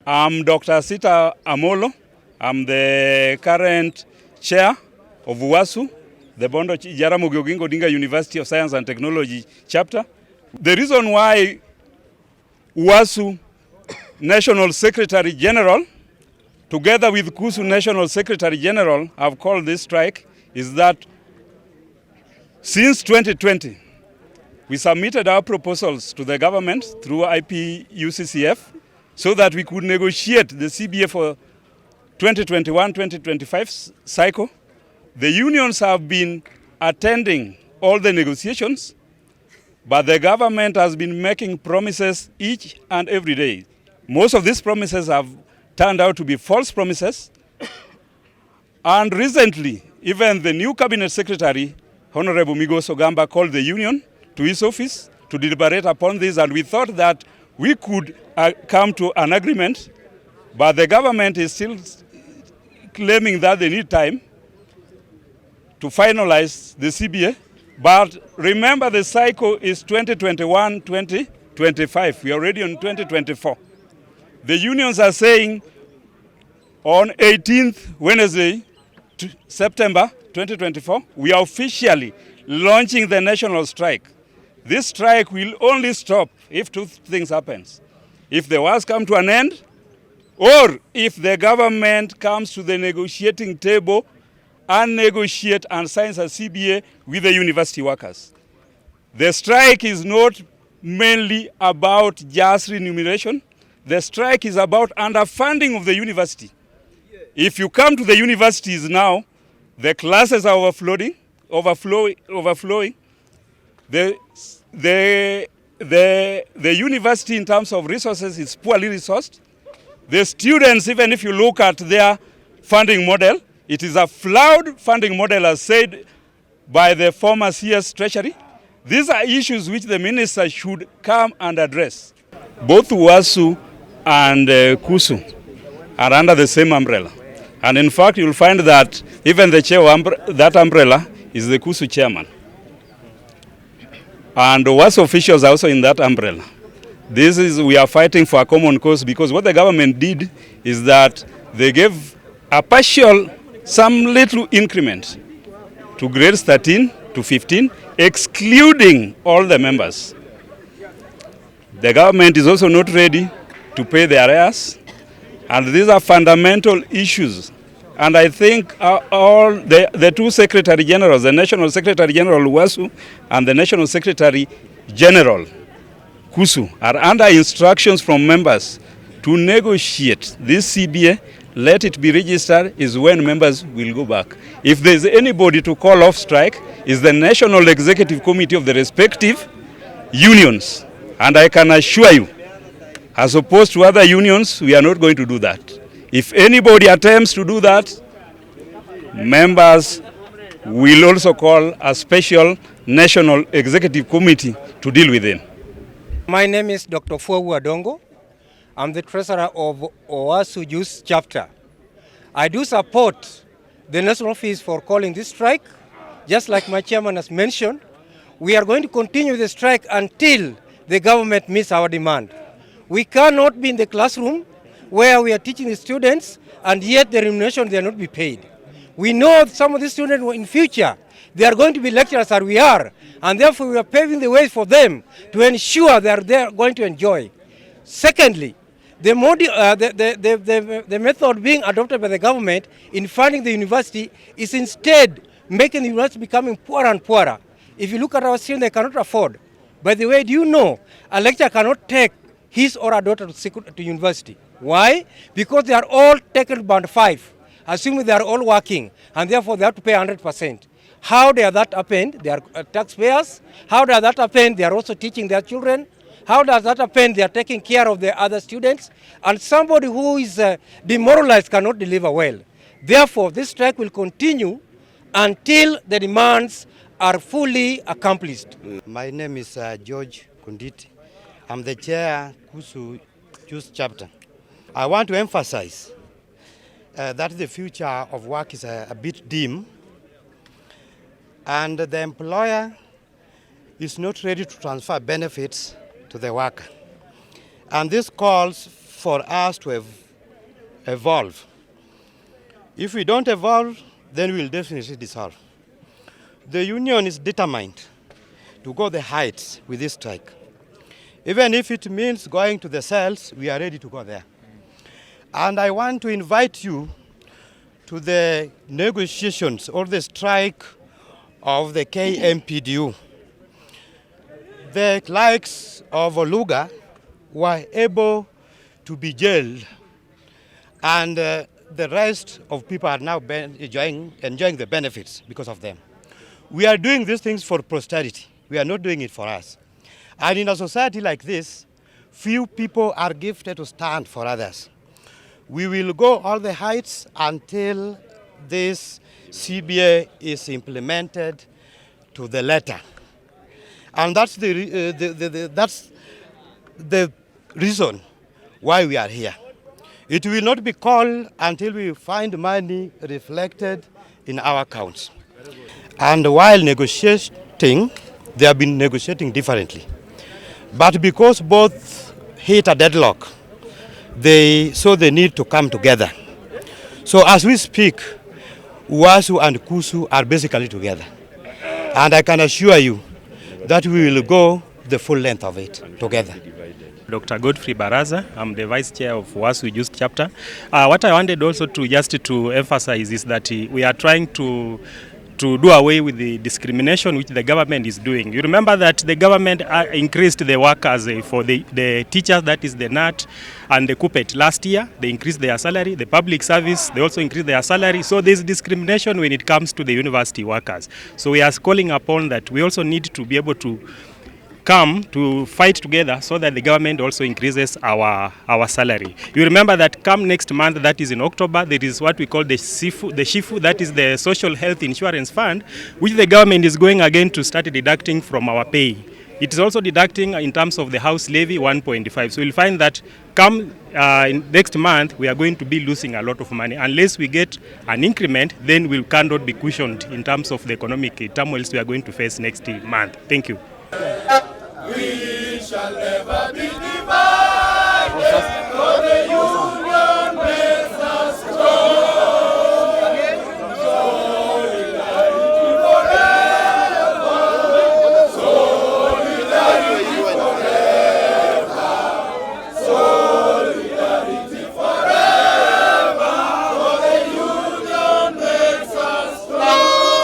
I'm Dr. Sita Amolo. I'm the current chair of UASU, the Bondo Jaramogi Oginga Odinga University of Science and Technology chapter. The reason why UASU National Secretary General, together with KUSU National Secretary General, have called this strike is that since 2020, we submitted our proposals to the government through IPUCCF so that we could negotiate the CBA for 2021-2025 cycle. The unions have been attending all the negotiations, but the government has been making promises each and every day. Most of these promises have turned out to be false promises. And recently, even the new cabinet secretary, Honorable Migos Ogamba, called the union to his office to deliberate upon this, and we thought that we could come to an agreement, but the government is still claiming that they need time to finalize the CBA. But remember, the cycle is 2021-2025. We are already on 2024. The unions are saying on 18th Wednesday, September 2024, we are officially launching the national strike. This strike will only stop if two things happen. If the wars come to an end, or if the government comes to the negotiating table and negotiate and signs a CBA with the university workers. The strike is not mainly about just remuneration. The strike is about underfunding of the university. If you come to the universities now, the classes are overflowing. The university in terms of resources is poorly resourced. The students, even if you look at their funding model, it is a flawed funding model as said by the former CS Treasury. These are issues which the minister should come and address. Both UASU and KUSU are under the same umbrella. And in fact, you'll find that even the chair of that umbrella is the KUSU chairman. And UASU officials are also in that umbrella. We are fighting for a common cause, because what the government did is that they gave a partial, some little increment to grades 13 to 15, excluding all the members. The government is also not ready to pay the arrears, and these are fundamental issues. And I think all the two Secretary Generals, the National Secretary General UASU and the National Secretary General KUSU, are under instructions from members to negotiate this CBA. Let it be registered is when members will go back. If there's anybody to call off strike, is the National Executive Committee of the respective unions. And I can assure you, as opposed to other unions, we are not going to do that. If anybody attempts to do that, members will also call a special National Executive Committee to deal with them. My name is Dr. Fuawu Adongo. I'm the treasurer of UASU Youth Chapter. I do support the national office for calling this strike. Just like my chairman has mentioned, we are going to continue the strike until the government meets our demand. We cannot be in the classroom where we are teaching the students and yet the remuneration they are not be paid. We know some of the students in future, they are going to be lecturers as we are, and therefore we are paving the way for them to ensure they are going to enjoy. Secondly, the method being adopted by the government in funding the university is instead making the university becoming poorer and poorer. If you look at our students, they cannot afford. By the way, do you know a lecturer cannot take his or her daughter to university? Why? Because they are all taken band 5, assuming they are all working, and therefore they have to pay 100%. How does that happen? They are taxpayers. How does that happen? They are also teaching their children. How does that happen? They are taking care of the other students. And somebody who is demoralized cannot deliver well. Therefore, this strike will continue until the demands are fully accomplished. My name is George Kunditi. I'm the chair KUSU Youth Chapter. I want to emphasize that the future of work is a bit dim, and the employer is not ready to transfer benefits to the worker. And this calls for us to evolve. If we don't evolve, then we will definitely dissolve. The union is determined to go the heights with this strike. Even if it means going to the cells, we are ready to go there. And I want to invite you to the negotiations or the strike of the KMPDU. The likes of Oluga were able to be jailed, and the rest of people are now enjoying the benefits because of them. We are doing these things for posterity. We are not doing it for us. And in a society like this, few people are gifted to stand for others. We will go all the heights until this CBA is implemented to the letter. And that's the reason why we are here. It will not be called until we find money reflected in our accounts. And while negotiating, they have been negotiating differently. But because both hit a deadlock, they saw the need to come together. So as we speak, UASU and KUSU are basically together. And I can assure you that we will go the full length of it together. Dr. Godfrey Baraza, I'm the Vice Chair of WASU Youth Chapter. What I wanted also to emphasize is that we are trying to do away with the discrimination which the government is doing. You remember that the government increased the workers for the teachers, that is the NAT and the KUPPET. Last year, they increased their salary. The public service, they also increased their salary. So there's discrimination when it comes to the university workers. So we are calling upon that we also need to be able to come to fight together so that the government also increases our salary. You remember that come next month, that is in October, there is what we call the SHIFU, that is the Social Health Insurance Fund, which the government is going again to start deducting from our pay. It is also deducting in terms of the house levy 1.5. So you'll find that come next month, we are going to be losing a lot of money. Unless we get an increment, then we cannot be cushioned in terms of the economic turmoils we are going to face next month. Thank you. We shall never be divided, for the union makes us strong. Solidarity forever, solidarity forever, solidarity forever, for the union makes us strong.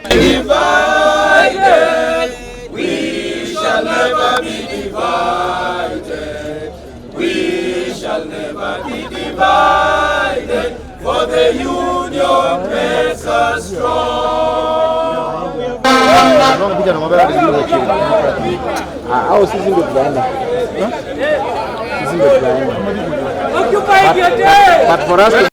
Divided, we shall never be divided. We shall never be divided, for the union makes us strong. But for us to